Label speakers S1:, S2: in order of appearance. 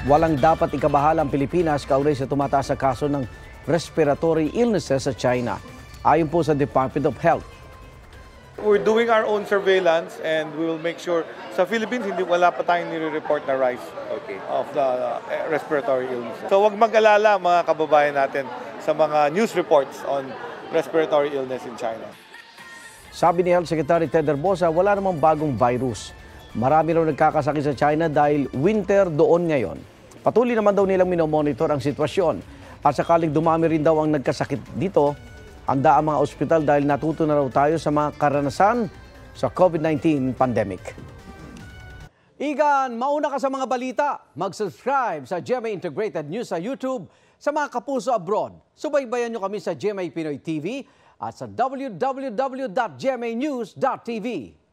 S1: Walang dapat ikabahala ang Pilipinas kaugnay sa tumataas na kaso ng respiratory illnesses sa China. Ayon po sa Department of Health.
S2: We're doing our own surveillance and we will make sure sa Philippines wala pa tayong nire-report na rise of the respiratory illness. So wag mag-alala mga kababayan natin sa mga news reports on respiratory illness in China.
S1: Sabi ni Health Secretary Ted Herbosa, wala namang bagong virus. Marami raw nagkakasakit sa China dahil winter doon ngayon. Patuloy naman daw nilang minomonitor ang sitwasyon. At sakaling dumami rin daw ang nagkasakit dito, handa ang mga ospital dahil natuto na raw tayo sa mga karanasan sa COVID-19 pandemic. Igan, mauna ka sa mga balita. Mag-subscribe sa GMA Integrated News sa YouTube. Sa mga kapuso abroad, subaybayan nyo kami sa GMA Pinoy TV at sa www.gmanews.tv.